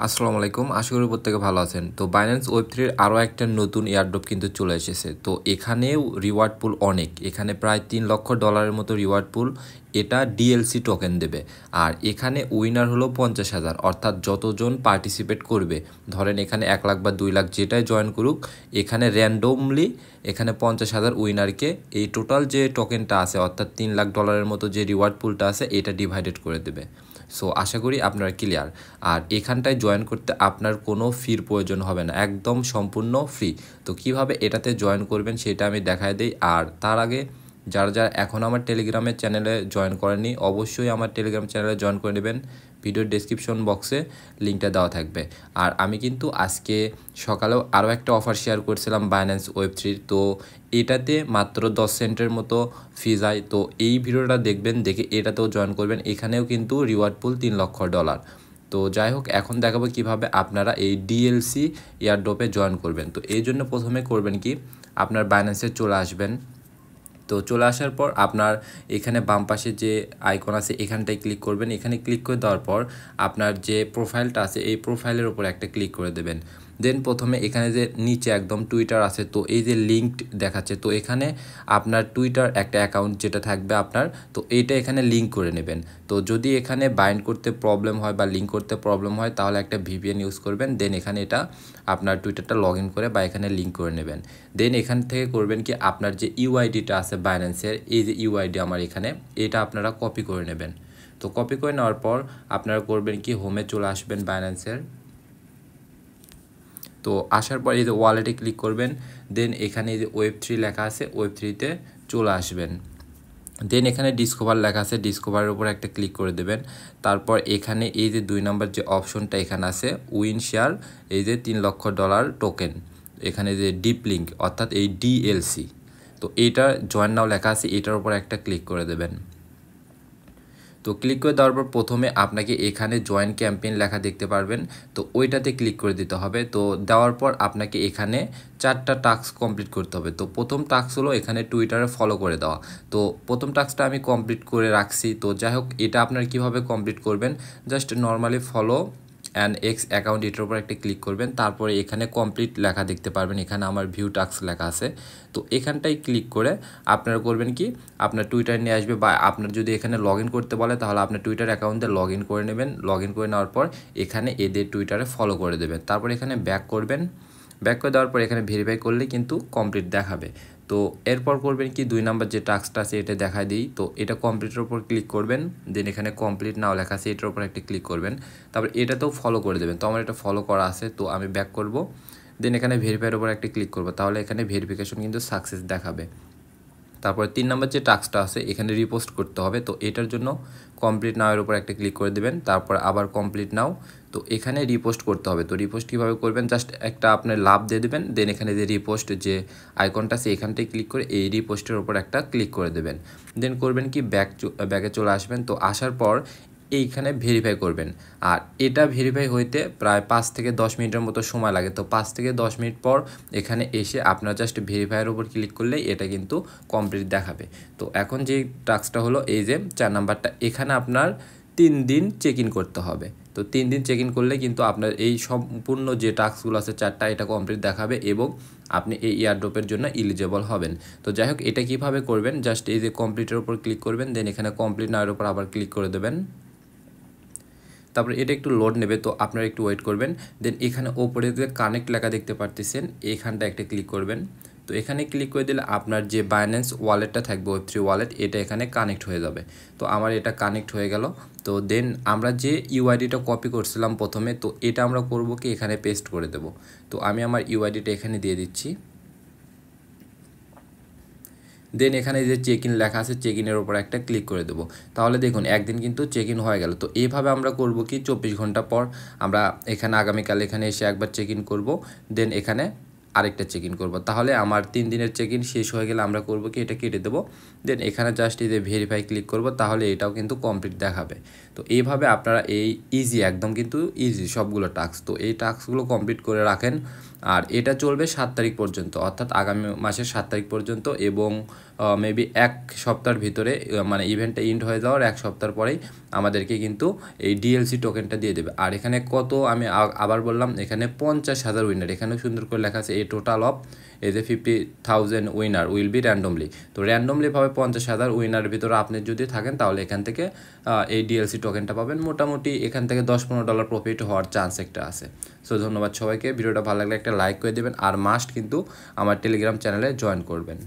আসসালামু আলাইকুম, আশা করি প্রত্যেকে ভালো আছেন। তো বাইন্যান্স ওয়েব3 আরও একটা নতুন এয়ারড্রপ কিন্তু চলে এসেছে। তো এখানেও রিওয়ার্ড পুল অনেক, এখানে প্রায় $3 লক্ষ মতো রিওয়ার্ড পুল। এটা ডিএলসি টোকেন দেবে। আর এখানে উইনার হলো 50,000, অর্থাৎ যতজন পার্টিসিপেট করবে, ধরেন এখানে 1 লাখ বা 2 লাখ যেটাই জয়েন করুক, এখানে র্যান্ডমলি এখানে 50,000 উইনারকে এই টোটাল যে টোকেনটা আছে অর্থাৎ $3 লাখ মতো যে রিওয়ার্ড পুলটা আছে এটা ডিভাইডেড করে দেবে। সো আশা করি আপনারা ক্লিয়ার। আর এখানটায় জয়েন করতে আপনার কোনো ফির প্রয়োজন হবে না, একদম সম্পূর্ণ ফ্রি। তো কিভাবে এটাতে জয়েন করবেন সেটা আমি দেখায় দিই। আর তার আগে যারা এখন আমার টেলিগ্রামের চ্যানেলে জয়েন করেননি, অবশ্যই আমার টেলিগ্রাম চ্যানেলে জয়েন করে নেবেন। ভিডিওর ডেসক্রিপশন বক্সে লিঙ্কটা দেওয়া থাকবে। আর আমি কিন্তু আজকে সকালেও আরও একটা অফার শেয়ার করছিলাম বাইন্যান্স ওয়েব3, তো এটাতে মাত্র 10 সেন্টের মতো ফি যায়। তো এই ভিডিওটা দেখবেন, দেখে এটাতেও জয়েন করবেন। এখানেও কিন্তু রিওয়ার্ড পুল $3 লক্ষ। তো যাই হোক, এখন দেখাবো কিভাবে আপনারা এই ডিএলসি এয়ারড্রপে জয়েন করবেন। তো এই জন্য প্রথমে করবেন কি, আপনার বাইন্যান্সে চলে আসবেন। তো চলে আসার পর আপনার এখানে বাম পাশে যে আইকন আছে এখানটায় ক্লিক করবেন। এখানে ক্লিক করে দেওয়ার পর আপনার যে প্রোফাইলটা আছে এই প্রোফাইলের উপর একটা ক্লিক করে দেবেন। দেন প্রথমে এখানে যে নিচে একদম টুইটার আছে, তো এই যে লিঙ্কড দেখাচ্ছে, তো এখানে আপনার টুইটার একটা অ্যাকাউন্ট যেটা থাকবে আপনার, তো এইটা এখানে লিঙ্ক করে নেবেন। তো যদি এখানে বাইন্ড করতে প্রবলেম হয় বা লিঙ্ক করতে প্রবলেম হয় তাহলে একটা ভিপিএন ইউজ করবেন। দেন এখানে এটা আপনার টুইটারটা লগ ইন করে বা এখানে লিঙ্ক করে নেবেন। দেন এখান থেকে করবেন কি, আপনার যে ইউআইডিটা আছে বাইন্যান্সের, এই যে ইউআইডি আমার এখানে, এটা আপনারা কপি করে নেবেন। তো কপি করে নেওয়ার পর আপনারা করবেন কি, হোমে চলে আসবেন বাইন্যান্সের। তো আসার পর এই যে ওয়ালেটে ক্লিক করবেন। দেন এখানে এই যে ওয়েব3 লেখা আছে, ওয়েব3তে চলে আসবেন। দেন এখানে ডিসকভার লেখা আছে, ডিসকভারের উপর একটা ক্লিক করে দেবেন। তারপর এখানে এই যে 2 নম্বর যে অপশনটা এখানে আছে উইন শেয়ার, এই যে $3 লক্ষ টোকেন, এখানে যে ডিপ লিঙ্ক অর্থাৎ এই ডিএলসি, তো এইটা জয়েন নাও লেখা আছে, এটার উপর একটা ক্লিক করে দেবেন। তো ক্লিক করে দেওয়ার পর প্রথমে আপনাকে এখানে জয়েন ক্যাম্পেইন লেখা দেখতে পারবেন, তো ওইটাতে ক্লিক করে দিতে হবে। তো দেওয়ার পর আপনাকে এখানে 4টা টাস্ক কমপ্লিট করতে হবে। তো প্রথম টাস্ক হলো এখানে টুইটারে ফলো করে দেওয়া। তো প্রথম টাস্কটা আমি কমপ্লিট করে রাখছি। তো যাই হোক, এটা আপনারা কীভাবে কমপ্লিট করবেন, just normally follow and x account, এটার উপর একটা ক্লিক করবেন। তারপরে এখানে কমপ্লিট লেখা দেখতে পারবেন, এখানে আমার ভিউ টাস্ক লেখা আছে। তো এখানটায় ক্লিক করে আপনারা করবেন কি, আপনার টুইটার নিয়ে আসবে, বা আপনার যদি এখানে লগ ইন করতে বলে তাহলে আপনার টুইটার অ্যাকাউন্টে লগ ইন করে নেবেন। লগ ইন করে নেওয়ার পর এখানে এদের টুইটারে ফলো করে দেবেন। তারপর এখানে ব্যাক করবেন। ব্যাক করে দেওয়ার পর এখানে ভেরিফাই করলে কিন্তু কমপ্লিট দেখাবে। তো এরপর করবেন কি, 2 নাম্বার যে টাস্কটা আছে এটা দেখায় দিই। তো এটা কমপ্লিটের উপর ক্লিক করবেন। দেন এখানে কমপ্লিট নাও লেখা আছে, এটার উপর একটা ক্লিক করবেন। তারপর এটাতেও ফলো করে দেবেন। তো আমার এটা ফলো করা আছে, তো আমি ব্যাক করব। দেন এখানে ভেরিফাইয়ের উপর একটা ক্লিক করব, তাহলে এখানে ভেরিফিকেশন কিন্তু সাকসেস দেখাবে। তারপরে 3 নম্বর যে টাস্কটা আছে এখানে রিপোস্ট করতে হবে। তো এটার জন্য কমপ্লিট নাও এর উপর একটা ক্লিক করে দেবেন। তারপর আবার কমপ্লিট নাও, তো এখানে রিপোস্ট করতে হবে। তো রিপোস্ট কীভাবে করবেন, জাস্ট একটা আপনার লাভ দিয়ে দেবেন। দেন এখানে যে রিপোস্ট যে আইকনটা আছে এখানটায় ক্লিক করে এই রিপোস্টের উপর একটা ক্লিক করে দেবেন। দেন করবেন কি, ব্যাকে চলে আসবেন। তো আসার পর এইখানে ভেরিফাই করবেন। আর এটা ভেরিফাই হইতে প্রায় 5 থেকে 10 মিনিটের মতো সময় লাগে। তো 5 থেকে 10 মিনিট পর এখানে এসে আপনার জাস্ট ভেরিফাইয়ের উপর ক্লিক করলেই এটা কিন্তু কমপ্লিট দেখাবে। তো এখন যে টাস্কটা হলো এই যে 4 নাম্বারটা, এখানে আপনার 3 দিন চেক ইন করতে হবে। তো 3 দিন চেক ইন করলে কিন্তু আপনার এই সম্পূর্ণ যে টাস্কগুলো আছে 4টা, এটা কমপ্লিট দেখাবে এবং আপনি এই এয়ারড্রপের জন্য এলিজেবল হবেন। তো যাই হোক, এটা কীভাবে করবেন, জাস্ট এই যে কমপ্লিটের উপর ক্লিক করবেন। দেন এখানে কমপ্লিট নাওয়ের উপর আবার ক্লিক করে দেবেন। তারপরে এটা একটু লোড নেবে, তো আপনারা একটু ওয়েট করবেন। দেন এখানে ওপরে যে কানেক্ট লেখা দেখতে পারতেছেন, এখানটা একটা ক্লিক করবেন। তো এখানে ক্লিক করে দিলে আপনার যে বাইন্যান্স ওয়ালেটটা থাকবে, ওয়েব3 ওয়ালেট, এটা এখানে কানেক্ট হয়ে যাবে। তো আমার এটা কানেক্ট হয়ে গেল। তো দেন আমরা যে ইউআইডিটা কপি করছিলাম প্রথমে, তো এটা আমরা করব কি, এখানে পেস্ট করে দেব। তো আমি আমার ইউআইডিটা এখানে দিয়ে দিচ্ছি। দেন এখানে যে চেক ইন লেখা আছে, চেক ইনের ওপর একটা ক্লিক করে দেবো। তাহলে দেখুন একদিন কিন্তু চেক ইন হয়ে গেল। তো এইভাবে আমরা করব কি, 24 ঘন্টা পর আমরা এখানে আগামীকাল এখানে এসে একবার চেক ইন করবো। দেন এখানে আরেকটা চেক ইন করবো। তাহলে আমার 3 দিনের চেক ইন শেষ হয়ে গেলে আমরা করব কি, এটা কেটে দেবো। দেন এখানে জাস্ট এই যে ভেরিফাই ক্লিক করব, তাহলে এটাও কিন্তু কমপ্লিট দেখাবে। তো এইভাবে আপনারা এই ইজি, একদম কিন্তু ইজি সবগুলো টাস্ক, তো এই টাস্কগুলো কমপ্লিট করে রাখেন। আর এটা চলবে 7 তারিখ পর্যন্ত, অর্থাৎ আগামী মাসের 7 তারিখ পর্যন্ত, এবং মেবি 1 সপ্তাহের ভিতরে মানে ইভেন্টটা এন্ড হয়ে যাওয়ার 1 সপ্তাহ পরেই আমাদেরকে কিন্তু এই ডিএলসি টোকেনটা দিয়ে দেবে। আর এখানে কত, আমি আবার বললাম, এখানে 50,000 উইনার, এখানে সুন্দর করে লেখা আছে এই টোটাল অফ এই যে 50,000 উইনার উইল বি র্যান্ডমলি। তো র্যান্ডমলিভাবে 50,000 উইনারের ভিতরে আপনি যদি থাকেন তাহলে এখান থেকে এই ডিএলসি টোকেনটা পাবেন। মোটামুটি এখান থেকে $10-15 প্রফিট হওয়ার চান্স একটা আছে। সো ধন্যবাদ সবাইকে, ভিডিওটা ভালো লাগলে একটা লাইক করে দেবেন, আর মাস্ট কিন্তু আমার টেলিগ্রাম চ্যানেলে জয়েন করবেন।